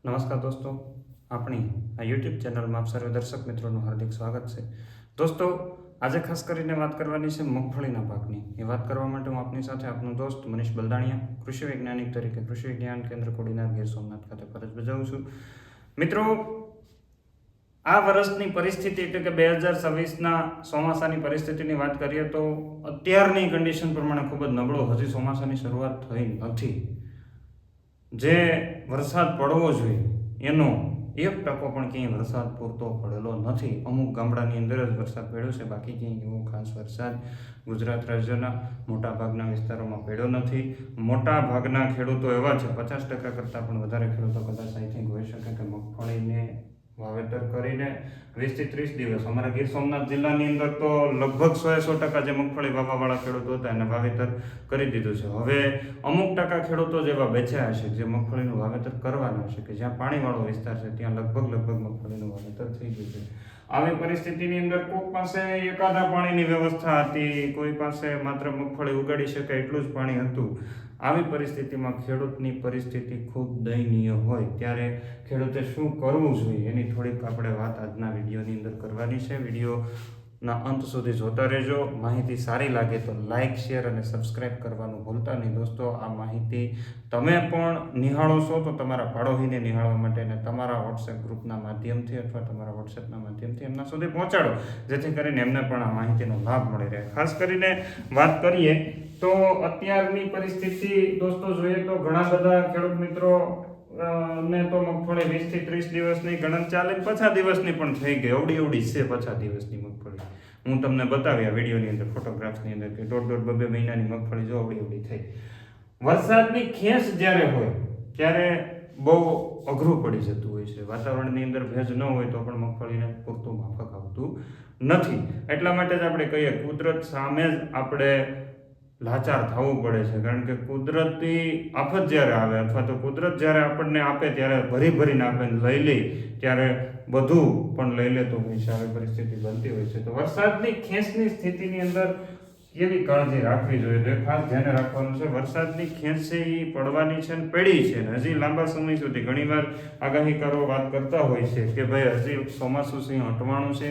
નમસ્કાર દોસ્તો, આપણી આ યુટ્યુબ ચેનલમાં આપ સર્વે દર્શક મિત્રોનું હાર્દિક સ્વાગત છે. દોસ્તો, આજે ખાસ કરીને વાત કરવાની છે મગફળીના પાકની. એ વાત કરવા માટે હું આપની સાથે આપનો દોસ્ત મનીષ બલદાણિયા, કૃષિ વૈજ્ઞાનિક તરીકે કૃષિ વિજ્ઞાન કેન્દ્ર કોડીનાર ગીર સોમનાથ ખાતે ફરજ બજાવું છું. મિત્રો, આ વર્ષની પરિસ્થિતિ એટલે કે 2026ના ચોમાસાની પરિસ્થિતિની વાત કરીએ તો અત્યારની કન્ડિશન પ્રમાણે ખૂબ જ નબળો, હજી ચોમાસાની શરૂઆત થઈ નથી. જે વરસાદ પડવો જોઈએ એનો 1% પણ ક્યાંય વરસાદ પૂરતો પડેલો નથી. અમુક ગામડાની અંદર જ વરસાદ પડ્યો છે, બાકી ક્યાંય એવો ખાસ વરસાદ ગુજરાત રાજ્યના મોટા ભાગના વિસ્તારોમાં પડ્યો નથી. મોટા ભાગના ખેડૂતો એવા છે, 50% કરતાં પણ વધારે ખેડૂતો કદાચ આઈ થિંક હોઈ શકે કે મગફળીને વાવેતર કરીને 20 થી 30 દિવસ, અમારા ગીર સોમનાથ જિલ્લાની અંદર તો લગભગ 100% જે મગફળી વાવવાવાળા ખેડૂતો હતા એને વાવેતર કરી દીધું છે. હવે અમુક ટકા ખેડૂતો જેવા બેઠા હશે જે મગફળીનું વાવેતર કરવાના હશે, કે જ્યાં પાણીવાળો વિસ્તાર છે ત્યાં લગભગ મગફળીનું વાવેતર થઈ ગયું છે. આવી પરિસ્થિતિની અંદર કોઈ પાસે એકાદા પાણીની વ્યવસ્થા હતી, કોઈ પાસે માત્ર મગફળી ઉગાડી શકાય એટલું જ પાણી હતું. આવી પરિસ્થિતિમાં ખેડૂતની પરિસ્થિતિ ખૂબ દયનીય હોય ત્યારે ખેડૂતે શું કરવું જોઈએ એની થોડીક આપણે વાત આજના વિડીયોની અંદર કરવાની છે. વિડીયોના અંત સુધી જોતા રહેજો. માહિતી સારી લાગે તો લાઇક, શેર અને સબસ્ક્રાઇબ કરવાનું ભૂલતા નહીં. દોસ્તો, આ માહિતી તમે પણ નિહાળો છો તો તમારા પાડોશીને નિહાળવા માટે અને તમારા વોટ્સએપ ગ્રુપના માધ્યમથી અથવા તમારા વોટ્સએપના માધ્યમથી એમના સુધી પહોંચાડો, જેથી કરીને એમને પણ આ માહિતીનો લાભ મળી રહે. ખાસ કરીને વાત કરીએ તો અત્યારની પરિસ્થિતિ દોસ્તો જોઈએ તો ઘણા બધા ખેડૂત મિત્રો ને તો મગફળી 20 થી 30 દિવસની ગણન ચાલે, 50 દિવસની પણ થઈ ગઈ. અવડી છે 50 દિવસની મગફળી. હું તમને બતાવ્યા વિડીયોની અંદર, ફોટોગ્રાફ્સની અંદર કે 1.5-2 મહિનાની મગફળી જો અવડી થઈ. વરસાદની ખેંચ જ્યારે હોય ત્યારે બહુ અઘરું પડી જતું હોય છે. વાતાવરણની અંદર ભેજ ન હોય તો પણ મગફળીને પૂરતું માફક આવતું નથી. એટલા માટે જ આપણે કહીએ, કુદરત સામે જ આપણે લાચાર થવું પડે છે. કારણ કે કુદરતી આફત જ્યારે આવે અથવા તો કુદરત જ્યારે આપણને આપે ત્યારે ભરીને આપે, લઈ લે ત્યારે બધું પણ લઈ લેતો હોય છે. આવી પરિસ્થિતિ બનતી હોય છે. તો વરસાદની ખેંચની સ્થિતિની અંદર કેવી કાળજી રાખવી જોઈએ તો ખાસ ધ્યાન રાખવાનું છે. વરસાદની ખેંચ છે એ પડવાની છે અને પડી છે, હજી લાંબા સમય સુધી ઘણીવાર આગાહીકારો વાત કરતા હોય છે કે ભાઈ હજી ચોમાસું છે હટવાનું છે,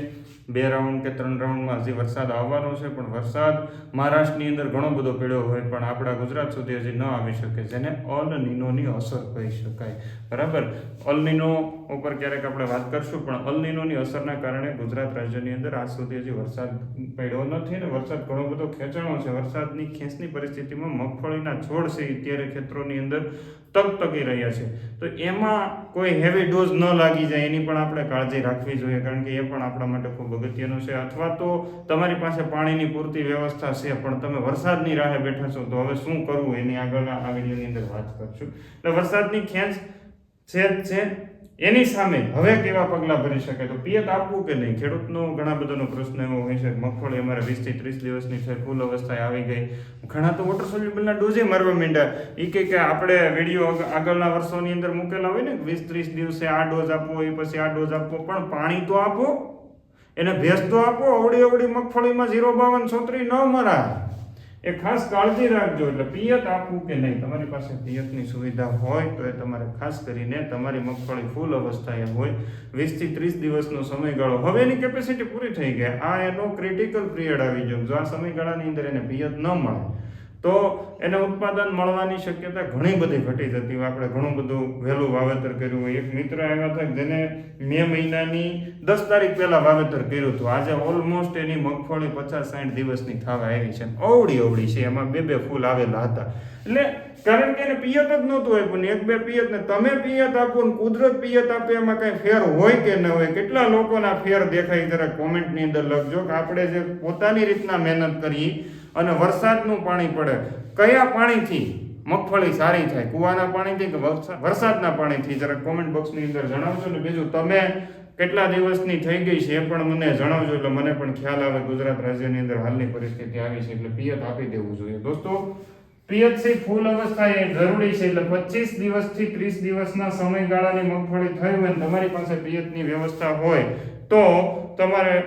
2 રાઉન્ડ કે 3 રાઉન્ડમાં હજી વરસાદ આવવાનો છે. પણ વરસાદ મહારાષ્ટ્રની અંદર ઘણો બધો પડ્યો હોય પણ આપણા ગુજરાત સુધી હજી ન આવી શકે, જેને અલ નીનોની અસર કહી શકાય. બરાબર, અલ નીનો ઉપર ક્યારેક આપણે વાત કરશું, પણ અલ નીનોની અસરના કારણે ગુજરાત રાજ્યની અંદર આજ સુધી હજી વરસાદ પડ્યો નથી અને વરસાદ ઘણો બધો ખેંચાણો છે. વરસાદની ખેંચની પરિસ્થિતિમાં મગફળીના છોડ છે અત્યારે ખેતરોની અંદર તગતગી રહ્યા છે. તો એમાં કોઈ હેવી ડોઝ ન લાગી જાય એની પણ આપણે કાળજી રાખવી જોઈએ, કારણ કે એ પણ આપણા માટે ખૂબ અગત્યનું છે. અથવા તો તમારી પાસે પાણીની પૂરતી વ્યવસ્થા છે પણ તમે વરસાદની રાહે બેઠા છો, તો હવે શું કરવું એની આગળના આ વિડીયોની અંદર વાત કરશું. એટલે વરસાદની ખેંચ છે એની સામે હવે કેવા પગલાં ભરી શકાય, તો પિયત આપવું કે નહીં. ખેડૂતનો ઘણા બધાનો પ્રશ્ન એવો હોય છે, મગફળી અમારે 20 થી 30 દિવસની છે, ફૂલ અવસ્થાએ આવી ગઈ. ઘણા તો વોટર સોલ્યુબલના ડોઝે મારવા માંડ્યા. એ કે આપણે વિડીયો આગળના વર્ષોની અંદર મૂકેલા હોય ને, 20-30 દિવસે આ ડોઝ આપવો, એ પછી આ ડોઝ આપવો, પણ પાણી તો આપો, એને ભેજ તો આપો. અવડી મગફળીમાં 0.52-36 ન મરાય. એ ખાસ કાળજી રાખજો. એટલે પિયત આપવું કે નહીં, તમારી પાસે પિયતની સુવિધા હોય તો એ તમારે ખાસ કરીને તમારી મગફળી ફૂલ અવસ્થાએ હોય, 20 થી 30 દિવસનો સમયગાળો, હવે એની કેપેસિટી પૂરી થઈ ગઈ, આ એનો ક્રિટિકલ પિરિયડ આવી ગયો. જો આ સમયગાળાની અંદર એને પિયત ન મળે તો એને ઉત્પાદન મળવાની શક્યતા ઘણી બધી ઘટી જતી હોય. આપણે ઘણું બધું વહેલું વાવેતર કર્યું હોય. એક મિત્ર આવ્યા હતા જેને મે મહિનાની 10 તારીખ પહેલા વાવેતર કર્યું હતું. આજે ઓલમોસ્ટ એની મગફળી 50-60 દિવસની થવા આવી છે. અવળી છે, એમાં 2 ફૂલ આવેલા હતા. એટલે કારણ કે એને પિયત જ નહોતું આપ્યું ને 1-2 પિયત ને તમે પિયત આપો ને કુદરત પિયત આપે, એમાં કઈ ફેર હોય કે ન હોય. કેટલા લોકોના ફેર દેખાય જરા કોમેન્ટની અંદર લખજો કે આપણે જે પોતાની રીતના મહેનત કરી અને વરસાદનું પાણી પડે, કયા પાણીથી મગફળી સારી થાય, કુવાના પાણીથી કે વરસાદના પાણીથી, જરા કોમેન્ટ બોક્સની અંદર જણાવજો. ને બીજું, તમે કેટલા દિવસની થઈ ગઈ છે એ પણ મને જણાવજો, એટલે મને પણ ખ્યાલ આવે ગુજરાત રાજ્યની અંદર હાલની પરિસ્થિતિ આવી છે એટલે પિયત આપી દેવું જોઈએ. દોસ્તો, પિયત ફૂલ અવસ્થા એ જરૂરી છે. એટલે 25 દિવસથી 30 દિવસના સમયગાળાની મગફળી થઈ હોય ને તમારી પાસે પિયતની વ્યવસ્થા હોય તો તમારે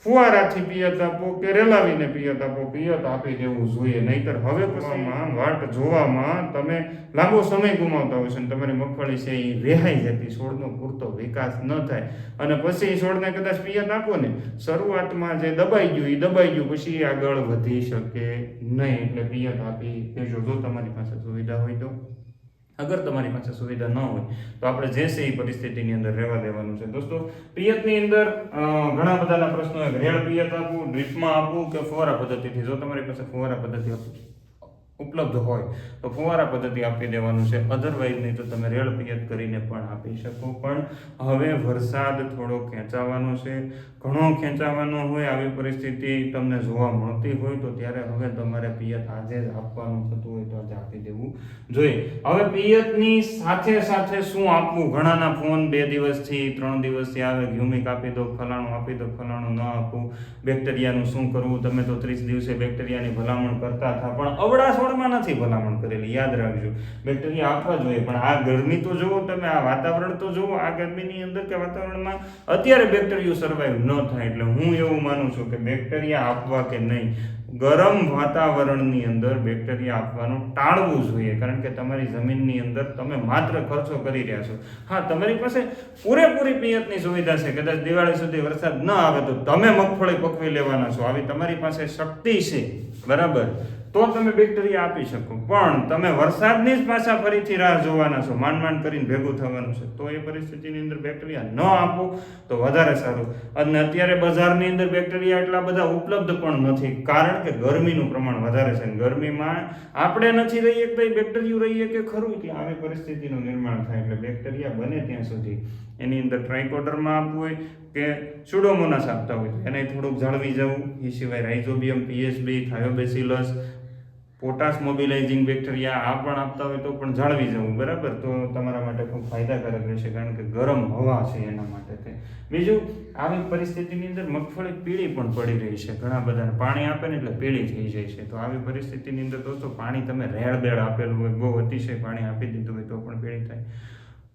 ફુવારાથી પિયત આપો કે રેલાવીને પિયત આપો, પિયત આપી દેવું જોઈએ. નહીતર હવે પછીમાં વાટ જોવામાં તમે લાંબો સમય ગુમાવતા હોય છે અને તમારી મગફળી છે એ રેહાઈ જતી, છોડનો પૂરતો વિકાસ ન થાય અને પછી છોડને કદાચ પિયત આપો ને, શરૂઆતમાં જે દબાઈ ગયું પછી આગળ વધી શકે નહીં. એટલે પિયત આપી દેજો જો તમારી પાસે સુવિધા હોય તો. અગર તમારી પાસે સુવિધા ન હોય તો આપણે જે છે એ પરિસ્થિતિની અંદર રહેવા દેવાનું છે. દોસ્તો, પિયતની અંદર ઘણા બધાના પ્રશ્નો હોય, રેડ પિયત આપવું, ડ્રીપમાં આપવું કે ફુવારા પદ્ધતિથી. જો તમારી પાસે ફુવારા પદ્ધતિ ઉપલબ્ધ હોય તો ફુવારા પદ્ધતિ આપી દેવાનું છે. અધરવાઇઝ નહીં તો તમે રેડ પિયત કરીને પણ આપી શકો. પણ હવે વરસાદ થોડો ખેંચાવાનો છે, ઘણો ખેંચાવાનો હોય, આવી પરિસ્થિતિ તમને જોવા મળતી હોય તો ત્યારે હવે તમારે પિયત આજે જ આપવાનું થતું હોય તો આજે આપી દેવું જોઈએ. હવે પિયતની સાથે સાથે શું આપવું? ઘણાના ફોન 2 દિવસથી 3 દિવસથી આવે, હ્યુમિક આપી દો, ફલાણું આપી દો, ફલાણું ન આપવું, બેક્ટેરિયાનું શું કરવું? તમે તો 30 દિવસે બેક્ટેરિયાની ભલામણ કરતા હતા, પણ અવળા છોડમાં નથી ભલામણ કરેલી, યાદ રાખજો. બેક્ટેરિયા આપવા જોઈએ, પણ આ ગરમી તો જુઓ તમે, આ વાતાવરણ તો જુઓ. આ ગરમીની અંદર કે વાતાવરણમાં અત્યારે બેક્ટેરિયા સર્વાઈવ ન થાય. એટલે હું એવું માનું છું કે બેક્ટેરિયા આપવા કે નહીં, ગરમ વાતાવરણની અંદર બેક્ટેરિયા આપવાનું ટાળવું જોઈએ. કારણ કે તમારી જમીનની અંદર તમે માત્ર ખર્ચો કરી રહ્યા છો. હા, તમારી પાસે પૂરેપૂરી પિયતની સુવિધા છે, કદાચ દિવાળી સુધી વરસાદ ન આવે તો તમે મગફળી પકવી લેવાના છો, આવી તમારી પાસે શક્તિ છે, બરાબર, તો તમે બેક્ટેરિયા આપી શકો. પણ તમે વરસાદની જ પાછા ફરીથી રાહ જોવાના છો, માંડ કરીને ભેગું થવાનું છે, તો એ પરિસ્થિતિની અંદર બેક્ટેરિયા ન આપો તો વધારે સારું. અને અત્યારે બજારની અંદર બેક્ટેરિયા એટલા બધા ઉપલબ્ધ પણ નથી, કારણ કે ગરમીનું પ્રમાણ વધારે છે. ગરમીમાં આપણે નથી રહીએ તો બેક્ટેરિયા રહીએ કે ખરું, એટલે આવી પરિસ્થિતિનું નિર્માણ થાય. એટલે બેક્ટેરિયા બને ત્યાં સુધી એની અંદર ટ્રાઇકોડર્મા આપવું હોય કે સ્યુડોમોનાસ આપતા હોય એને થોડુંક જાળવી જવું. એ સિવાય રાઇઝોબિયમ, પીએચબી, થાયોબેસિલસ, પોટાશ મોબિલાઇઝિંગ બેક્ટેરિયા આ પણ આપતા હોય તો પણ જાળવી જવું, બરાબર, તો તમારા માટે ખૂબ ફાયદાકારક રહેશે. કારણ કે ગરમ હવા છે એના માટે. બીજું, આવી પરિસ્થિતિની અંદર મગફળી પીળી પણ પડી રહી છે, ઘણા બધાને પાણી આપે ને એટલે પીળી થઈ જાય છે. તો આવી પરિસ્થિતિની અંદર દોસ્તો પાણી તમે રેડબેડ આપેલું હોય, બહુ અતિશય પાણી આપી દીધું હોય તો પણ પીળી થાય,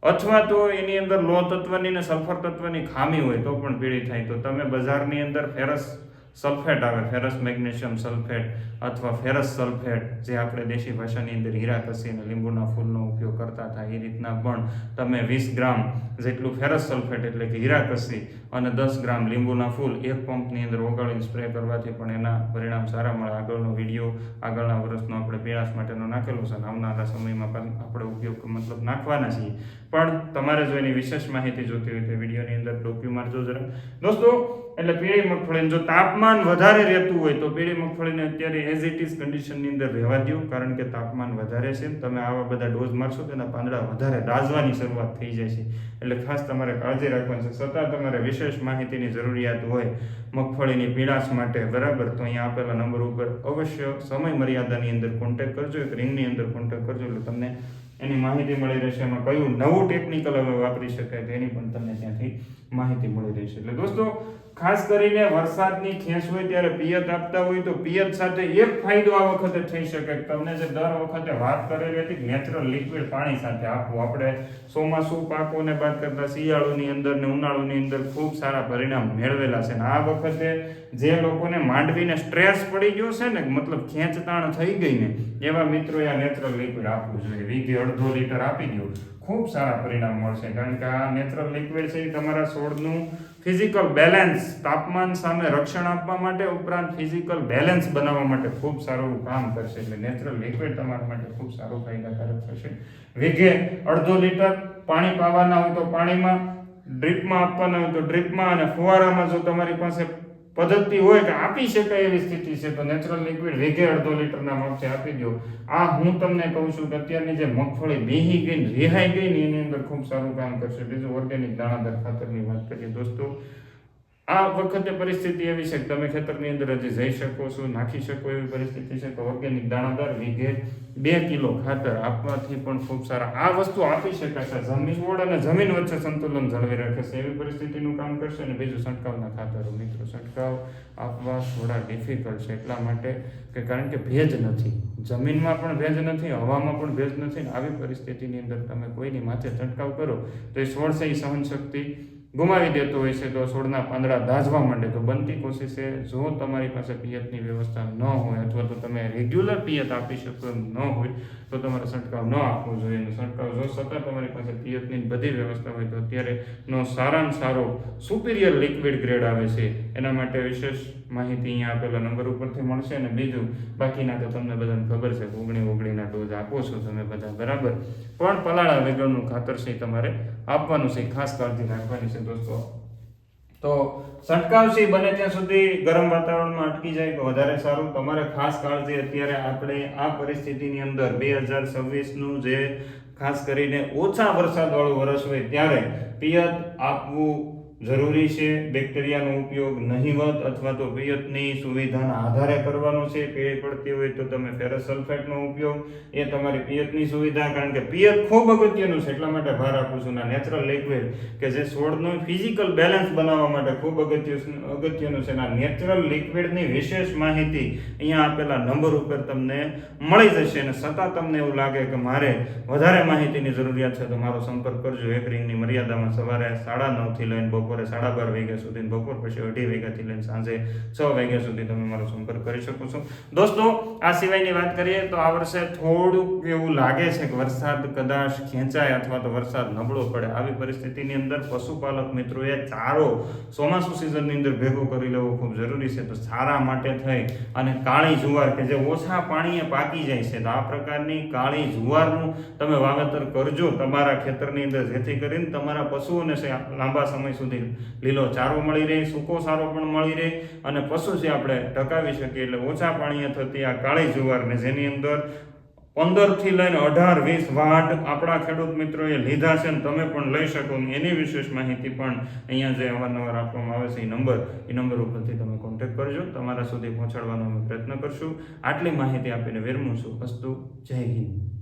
અથવા તો એની અંદર લો તત્વની ને સલ્ફર તત્વની ખામી હોય તો પણ પીળી થાય. તો તમે બજારની અંદર ફેરસ સલ્ફેટ આવે, ફેરસ મેગ્નેશિયમ સલ્ફેટ અથવા ફેરસ સલ્ફેટ, જે આપણે દેશી ભાષાની અંદર હીરા ઘસી અને લીંબુના ફૂલનો ઉપયોગ કરતા હતા, એ રીતના પણ તમે 20 ગ્રામ જેટલું ફેરસ સલ્ફેટ એટલે કે હીરા ઘસી અને 10 ગ્રામ લીંબુના ફૂલ એક પંપની અંદર ઓગાળીને સ્પ્રે કરવાથી પણ એના પરિણામ સારા મળે. આગળનો વિડીયો આગળના વર્ષનો આપણે પીળાશ માટેનો નાખેલો છે, આવનારા સમયમાં પણ આપણે ઉપયોગ નાખવાના છીએ. પણ તમારે જો એની વિશેષ માહિતી જોતી હોય તો વિડીયોની અંદર ડોક્યુ મારજો જરા દોસ્તો. એટલે પીળી મગફળીને જો તાપમાન વધારે રહેતું હોય તો પીળી મગફળીને અત્યારે એઝ ઇટ ઇઝ કન્ડિશનની અંદર રહેવા દો, કારણ કે તાપમાન વધારે છે. તમે આવા બધા ડોઝ મારશો તો એના પાંદડા વધારે દાઝવાની શરૂઆત થઈ જાય છે. એટલે ખાસ તમારે કાળજી રાખવાની છે. છતાં તમારે વિશેષ માહિતીની જરૂરિયાત હોય મગફળીની પીળાશ માટે, બરાબર, તો અહીંયા આપેલા નંબર ઉપર અવશ્ય સમય મર્યાદાની અંદર કોન્ટેક્ટ કરજો, એક રિંગની અંદર કોન્ટેક્ટ કરજો, એટલે તમને એની માહિતી મળી રહેશે. એમાં કયું નવું ટેકનિકલ હવે વાપરી શકાય તેની પણ તમને ત્યાંથી માહિતી મળી રહેશે. એટલે દોસ્તો, ખાસ કરીને વરસાદની ખેંચ હોય ત્યારે પિયત આપતા હોય તો પિયત સાથે એક ફાયદો આ વખતે થઈ શકે. તમને જે દર વખતે વાત કરેલી હતી નેચરલ લિક્વિડ પાણી સાથે આપવું. આપણે ચોમાસુ પાકોને બાદ કરતા શિયાળુની અંદર ને ઉનાળુની અંદર ખૂબ સારા પરિણામ મેળવેલા છે. આ વખતે જે લોકોને માંડવીને સ્ટ્રેસ પડી ગયો છે ને, મતલબ ખેંચતાણ થઈ ગઈ ને, એવા મિત્રોએ આ નેચરલ લિક્વિડ આપવું જોઈએ. વીઘે 1.5 લીટર આપી દો, ખૂબ સારા પરિણામ મળશે. કારણ કે આ નેચરલ લિક્વિડ છે તમારા છોડનું ફિઝિકલ બેલેન્સ, તાપમાન સામે રક્ષણ આપવા માટે, ઉપરાંત ફિઝિકલ બેલેન્સ બનાવવા માટે ખૂબ સારું કામ કરશે. એટલે નેચરલ લિક્વિડ તમારા માટે ખૂબ સારું ફાયદાકારક થશે. વીઘે 1.5 લીટર પાણી પાવાના હોય તો પાણીમાં, ડ્રીપમાં આપવાના હોય તો ડ્રીપમાં, અને ફુવારામાં જો તમારી પાસે પદ્ધતિ હોય કે આપી શકાય એવી સ્થિતિ છે તો નેચરલ લિક્વિડ વીઘે 1.5 લીટરના માપથી આપી દો. આ હું તમને કહું છું કે અત્યારની જે મગફળી બેહી ગઈ ને રિહાઈ ગઈ ને એની અંદર ખૂબ સારું કામ કરશે. બીજું ઓર્ગેનિક દાણાદાર ખાતરની વાત કરીએ દોસ્તો, આ વખતે પરિસ્થિતિ એવી છે કે તમે ખેતરની અંદર હજી જઈ શકો છો, નાખી શકો એવી પરિસ્થિતિ છે. તો ઓર્ગેનિક દાણાદાર વીઘે 2 કિલો ખાતર આપવાથી પણ ખૂબ સારા આ વસ્તુ આપી શકાશે. જમીન ઓળ અને જમીન વચ્ચે સંતુલન જળવી રાખે છે એવી પરિસ્થિતિનું કામ કરશે. અને બીજું છંટકાવના ખાતરો મિત્રો, છંટકાવ આપવા થોડા ડિફિકલ્ટ છે એટલા માટે કે કારણ કે ભેજ નથી, જમીનમાં પણ ભેજ નથી, હવામાં પણ ભેજ નથી. ને આવી પરિસ્થિતિની અંદર તમે કોઈની માથે છંટકાવ કરો તો એ છોડ છે એ સહનશક્તિ ગુમાવી દેતો હોય છે તો છોડના પાંદડા દાઝવા માંડે. તો બનતી કોશિશ છે, જો તમારી પાસે પિયતની વ્યવસ્થા ન હોય અથવા તો તમે રેગ્યુલર પિયત આપી શકો એમ ન હોય તો તમારે છંટકાવ ન આપવો જોઈએ. અને છંટકાવ જો છતાં તમારી પાસે પિયતની બધી વ્યવસ્થા હોય તો અત્યારે નો સારામાં સારો સુપિરિયર લિક્વિડ ગ્રેડ આવે છે. એના માટે વિશેષ માહિતી અહીંયા આપેલા નંબર ઉપરથી મળશે. અને બીજું બાકીના તો તમને બધાને ખબર છે કે ઓગણીના ડોઝ આપો છો તમે બધા બરાબર, પણ પલાળા વગરનું ખાતર છે તમારે આપવાનું છે, ખાસ કાળજી રાખવાની છે દોસ્તો. તો છંટકાવ છે બને ત્યાં સુધી ગરમ વાતાવરણમાં અટકી જાય તો વધારે સારું. તમારે ખાસ કાળજી અત્યારે આપણે આ પરિસ્થિતિની અંદર 2026નું જે ખાસ કરીને ઓછા વરસાદવાળું વર્ષ હોય ત્યારે પિયત આપવું જરૂરી છે. બેક્ટેરિયાનો ઉપયોગ નહિવત અથવા તો પિયતની સુવિધાના આધારે કરવાનો છે. પીળી પડતી હોય તો તમે ફેરસ સલ્ફેટનો ઉપયોગ, એ તમારી પિયતની સુવિધા, કારણ કે પિયત ખૂબ અગત્યનું છે. એટલા માટે ભાર આપું છું. નેચરલ લિક્વિડ કે જે છોડનું ફિઝિકલ બેલેન્સ બનાવવા માટે ખૂબ અગત્યનું છે. ના નેચરલ લિક્વિડની વિશેષ માહિતી અહીંયા આપેલા નંબર ઉપર તમને મળી જશે. અને છતાં તમને એવું લાગે કે મારે વધારે માહિતીની જરૂરિયાત છે તો મારો સંપર્ક કરજો. એક રિંગની મર્યાદામાં સવારે 9:30 થી લઈને બપોરે 12:30 વાગ્યા સુધી, બપોર પછી 2:30 વાગ્યાથી લઈને સાંજે 6 વાગ્યા સુધી તમે મારો સંપર્ક કરી શકો છો. દોસ્તો આ સિવાયની વાત કરીએ તો આ વર્ષે થોડુંક એવું લાગે છે કે વરસાદ કદાચ ખેંચાય અથવા તો વરસાદ નબળો પડે. આવી પરિસ્થિતિની અંદર પશુપાલક મિત્રોએ ચારો ચોમાસુ સિઝનની અંદર ભેગો કરી લેવો ખૂબ જરૂરી છે. તો સારા માટે થઈ અને કાળી જુવાર કે જે ઓછા પાણીએ પાકી જાય છે, તો આ પ્રકારની કાળી જુવારનું તમે વાવેતર કરજો તમારા ખેતરની અંદર, જેથી કરીને તમારા પશુઓને લાંબા સમય સુધી લીલો ચારો મળી રહે, સૂકો ચારો પણ મળી રહે અને પશુ છે આપણે ટકાવી શકીએ. એટલે ઓછા પાણીએ થતી આ કાળી જુવારને, જેની અંદર 15 થી લઈને 18-20 વાટ આપણા ખેડૂત મિત્રોએ લીધા છે, તમે પણ લઈ શકો. એની વિશેષ માહિતી પણ અહીંયા જે અવારનવાર આપવામાં આવે છે એ નંબર ઉપરથી તમે કોન્ટેક્ટ કરજો. તમારા સુધી પહોંચાડવાનો અમે પ્રયત્ન કરશું. આટલી માહિતી આપીને વિરમું છું. અસ્તુ. જય હિન્દ.